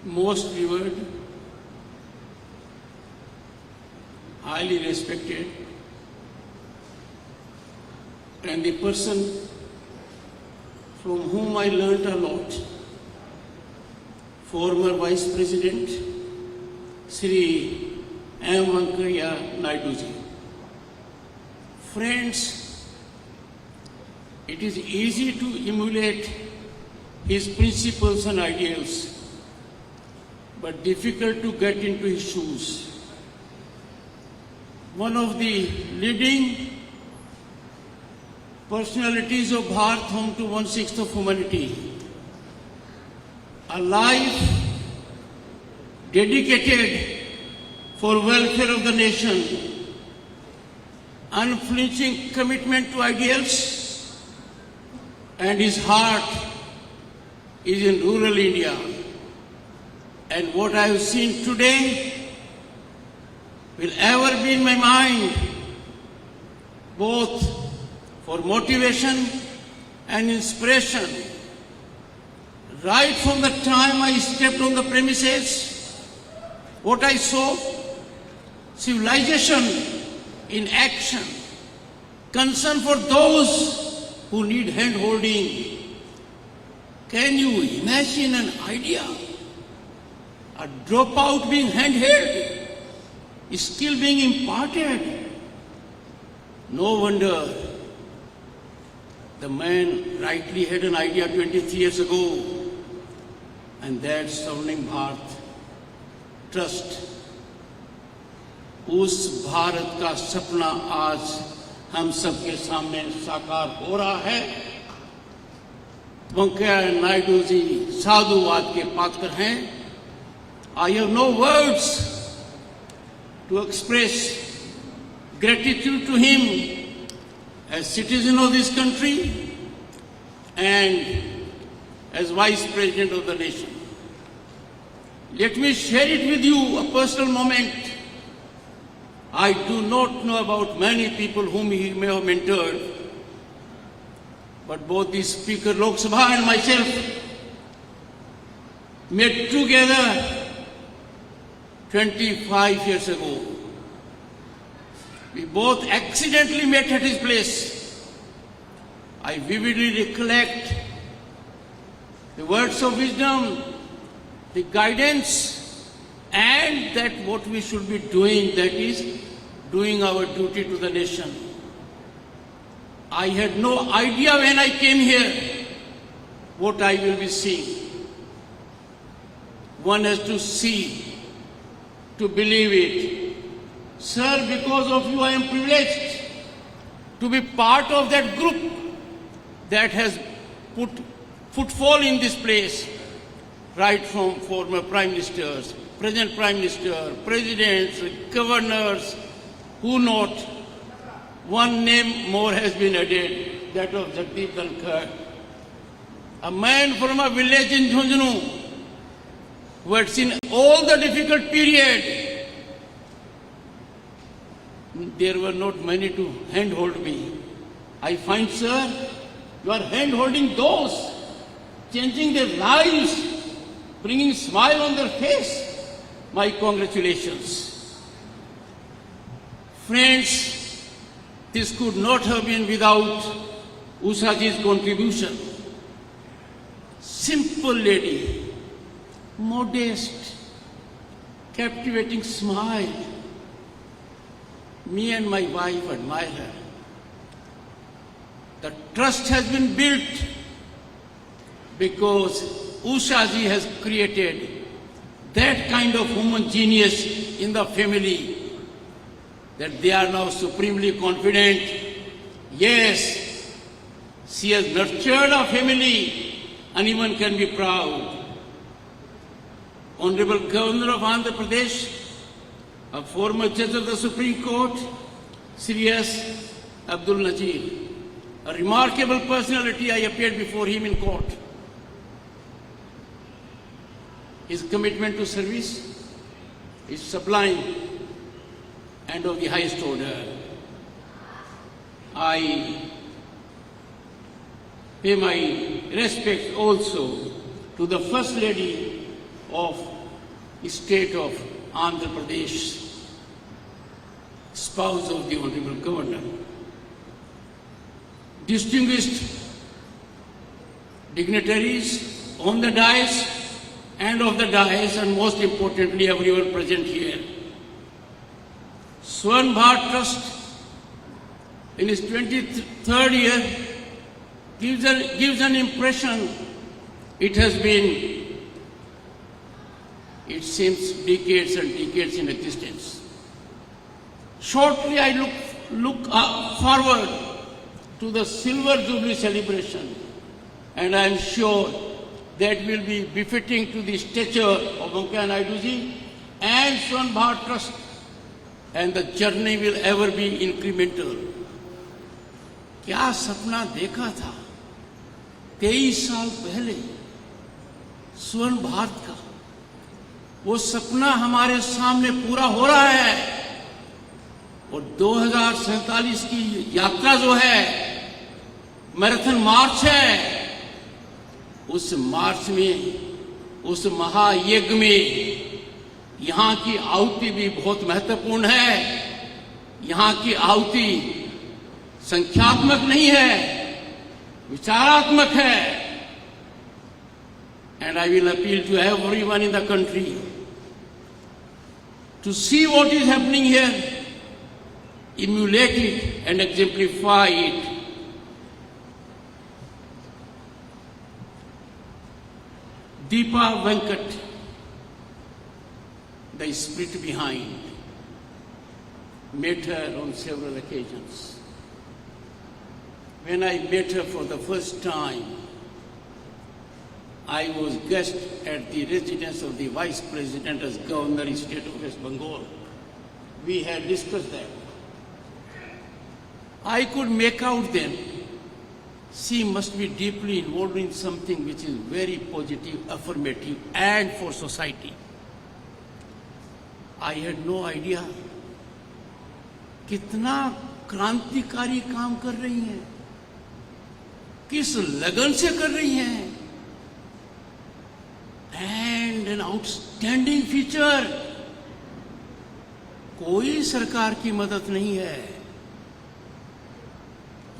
most revered, highly respected, and the person from whom I learnt a lot, former Vice President Sri M. Venkaiah Naidu ji. Friends, it is easy to emulate his principles and ideals, but difficult to get into his shoes. One of the leading personalities of Bharat, home to 1/6 of humanity, a life dedicated for welfare of the nation, unflinching commitment to ideals, and his heart is in rural India. And what I have seen today will ever be in my mind, both for motivation and inspiration. Right from the time I stepped on the premises, what I saw, civilization in action, concern for those who need hand-holding. Can you imagine an idea? A dropout being hand-held, skill being imparted. No wonder the man rightly had an idea 23 years ago, and that's Swarnim Bharat, trust. उस भारत का सपना आज हम सबके सामने साकार हो रहा है. वेंकैया नायडू जी साधुवाद के पात्र हैं. I have no words to express gratitude to him as citizen of this country and as Vice President of the nation. Let me share it with you, a personal moment. I do not know about many people whom he may have mentored, but both the Speaker Lok Sabha and myself met together 25 years ago. We both accidentally met at his place. I vividly recollect the words of wisdom, the guidance, and that what we should be doing, that is doing our duty to the nation. I had no idea when I came here what I will be seeing. One has to see to believe it. Sir, because of you I am privileged to be part of that group that has put footfall in this place, right from former Prime Ministers, present Prime Minister, Presidents, Governors, who not. One name more has been added, that of Jagdeep Dhankhar, a man from a village in Jhunjhunu who had seen all the difficult period. There were not many to handhold me. I find, sir, you are hand-holding those, changing their lives, bringing smile on their face. My congratulations. Friends, this could not have been without Ushaji's contribution. Simple lady, modest, captivating smile. Me and my wife admire her. The trust has been built because Ushaji has created that kind of human genius in the family that they are now supremely confident. Yes, she has nurtured a family, anyone can be proud. Honorable Governor of Andhra Pradesh, a former judge of the Supreme Court, Sri S. Abdul Nazir, a remarkable personality. I appeared before him in court. His commitment to service is sublime and of the highest order. I pay my respects also to the First Lady of State of Andhra Pradesh, spouse of the Honorable Governor, distinguished dignitaries on the dais and off the dais, and most importantly everyone present here. Swarn Bharat Trust in its 23rd year gives an impression it has been, it seems, decades and decades in existence. Shortly I look forward to the Silver Jubilee celebration, and I am sure that will be befitting to the stature of Venkaiah Naidu ji and Swarn Bharat Trust, and the journey will ever be incremental. क्या सपना देखा था 23 साल पहले स्वर्ण भारत का, वो सपना हमारे सामने पूरा हो रहा है, और 2047 की यात्रा जो है, मैराथन मार्च है, उस मार्च में, उस महायज्ञ में यहाँ की आहुति भी बहुत महत्वपूर्ण है। यहाँ की आहुति संख्यात्मक नहीं है, विचारात्मक है। And I will appeal to everyone in the country to see what is happening here, emulate it and exemplify it. Deepa Venkat, the spirit behind, met her on several occasions. When I met her for the first time, I was guest at the residence of the Vice President as Governor of State of West Bengal. We had discussed that. I could make out then she must be deeply involved in something which is very positive, affirmative, and for society. I had no idea कितना क्रांतिकारी काम कर रही हैं, किस लगन से कर रही हैं। And an outstanding feature, कोई सरकार की मदद नहीं है,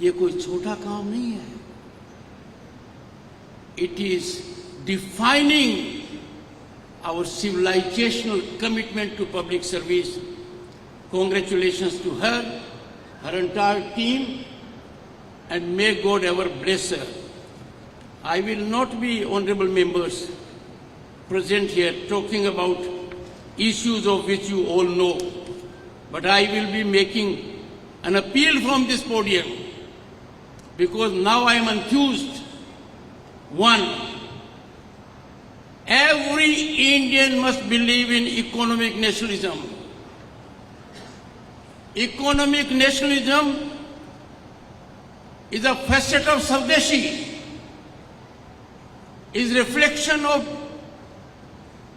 ये कोई छोटा काम नहीं है। It is defining our civilizational commitment to public service. Congratulations to her, her entire team, and may God ever bless her. I will not be, honorable members, present here talking about issues of which you all know, but I will be making an appeal from this podium, because now I am enthused. One, every Indian must believe in economic nationalism. Economic nationalism is a facet of Swadeshi, is reflection of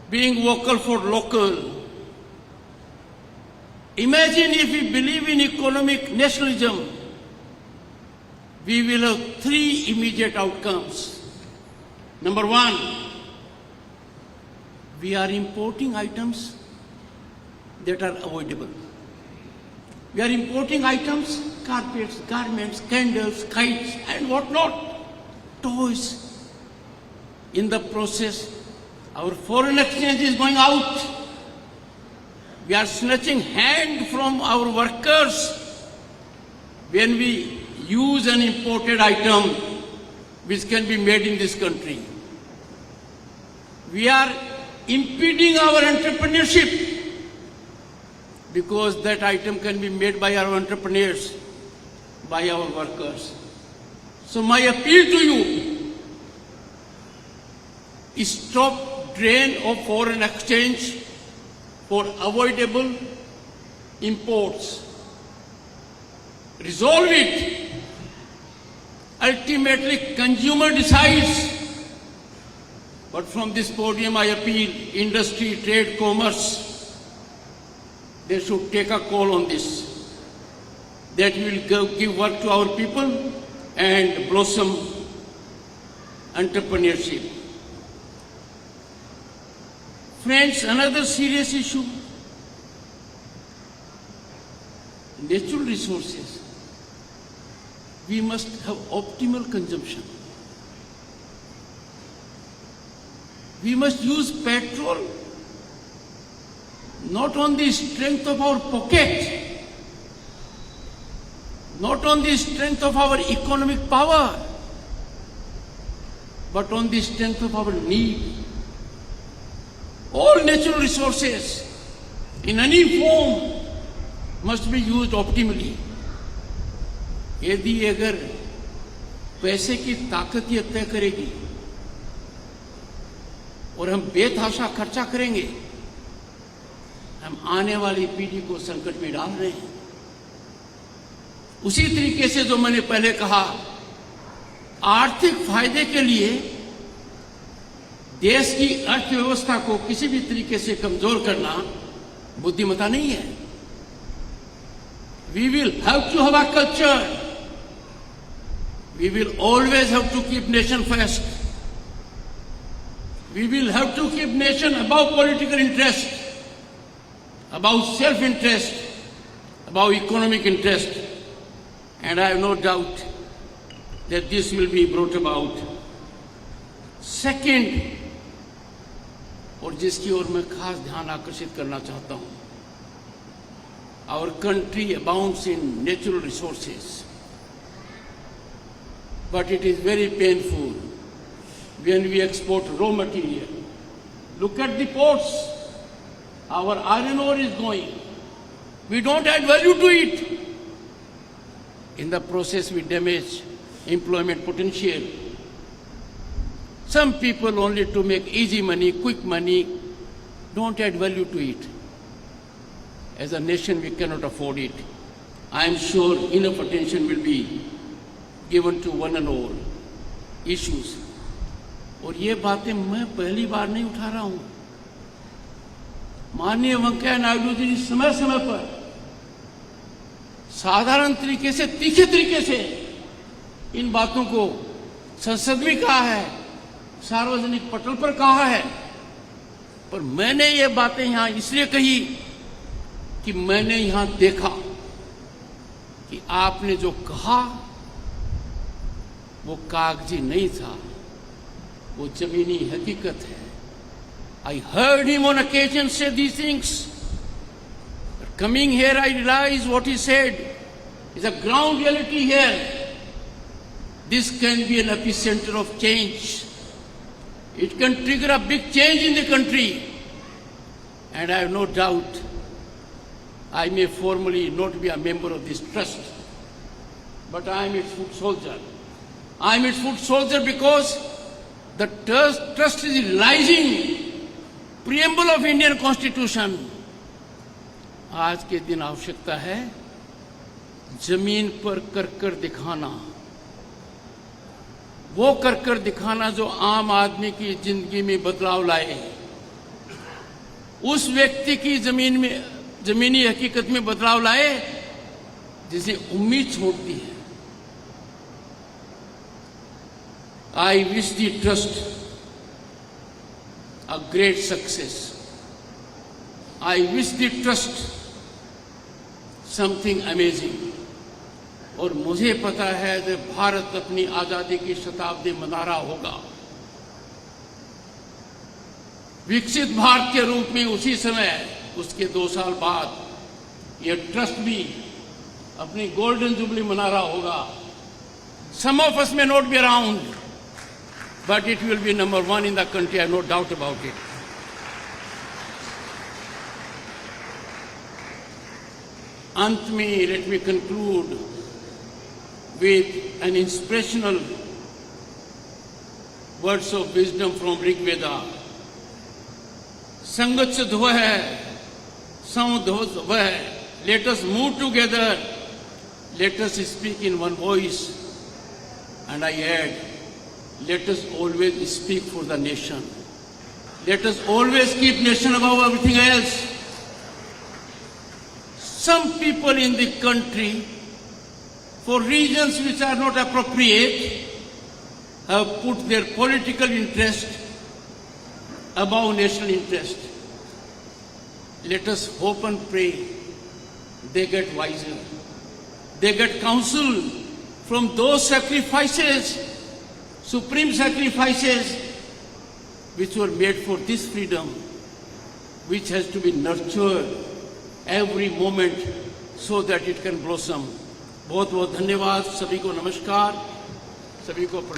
being vocal for local. Imagine if we believe in economic nationalism, we will have three immediate outcomes. Number one, we are importing items that are avoidable. We are importing items, carpets, garments, candles, kites, and whatnot, toys. In the process, our foreign exchange is going out. We are snatching hand from our workers when we use an imported item which can be made in this country. We are impeding our entrepreneurship, because that item can be made by our entrepreneurs, by our workers. So my appeal to you is stop drain of foreign exchange for avoidable imports. Resolve it. Ultimately, consumer decides. But from this podium, I appeal industry, trade, commerce, they should take a call on this. That will give work to our people and blossom entrepreneurship. Friends, another serious issue, natural resources. We must have optimal consumption. We must use petrol not on the strength of our pocket, not on the strength of our economic power, but on the strength of our need. All natural resources in any form must be used optimally. यदि अगर पैसे की ताकत ये तय करेगी और हम बेतहाशा खर्चा करेंगे, हम आने वाली पीढ़ी को संकट में डाल रहे हैं। उसी तरीके से जो मैंने पहले कहा, आर्थिक फायदे के लिए देश की अर्थव्यवस्था को किसी भी तरीके से कमजोर करना बुद्धिमत्ता नहीं है। We will have to have a culture. We will always have to keep nation first. We will have to keep nation above political interest, above self-interest, above economic interest. And I have no doubt that this will be brought about. Second, और जिसकी ओर मैं खास ध्यान आकर्षित करना चाहता हूं, our country abounds in natural resources, but it is very painful when we export raw material. Look at the ports. Our iron ore is going. We don't add value to it. In the process, we damage employment potential. Some people only to make easy money, quick money, don't add value to it. As a nation, we cannot afford it. I am sure enough attention will be given to one and all issues. और ये बातें मैं पहली बार नहीं उठा रहा हूं। माननीय वेंकैया नायडू जी समय समय पर साधारण तरीके से, तीखे तरीके से इन बातों को संसद में कहा है, सार्वजनिक पटल पर कहा है, पर मैंने ये बातें यहां इसलिए कही कि मैंने यहां देखा कि आपने जो कहा वो कागजी नहीं था, वो जमीनी हकीकत है। I heard him on occasion say these things. But coming here, I realized what he said is a ground reality here. This can be an epicenter of change. It can trigger a big change in the country. And I have no doubt I may formally not be a member of this trust, but I am its foot soldier. I am its foot soldier because the trust is realizing preamble of Indian Constitution. आज के दिन आवश्यकता है जमीन पर कर दिखाना, वो कर दिखाना जो आम आदमी की जिंदगी में बदलाव लाए, उस व्यक्ति की जमीनी हकीकत में बदलाव लाए जिसे उम्मीद छोड़ती है। I wish the trust a great success. I wish the trust something amazing. और मुझे पता है जब भारत अपनी आजादी की शताब्दी मना रहा होगा, विकसित भारत के रूप में, उसी समय उसके 2 साल बाद यह ट्रस्ट भी अपनी गोल्डन जुबली मना रहा होगा। Some of us may not be around, but it will be number 1 in the country, I have no doubt about it. अंत में let me conclude with an inspirational words of wisdom from Rig Veda. संगत से धो है, समधो है. Let us move together. Let us speak in one voice. And I add, let us always speak for the nation. Let us always keep nation above everything else. Some people in the country, for reasons which are not appropriate, have put their political interest above national interest. Let us hope and pray they get wiser. They get counsel from those sacrifices, supreme sacrifices, which were made for this freedom, which has to be nurtured every moment so that it can blossom. बहुत बहुत धन्यवाद, सभी को नमस्कार, सभी को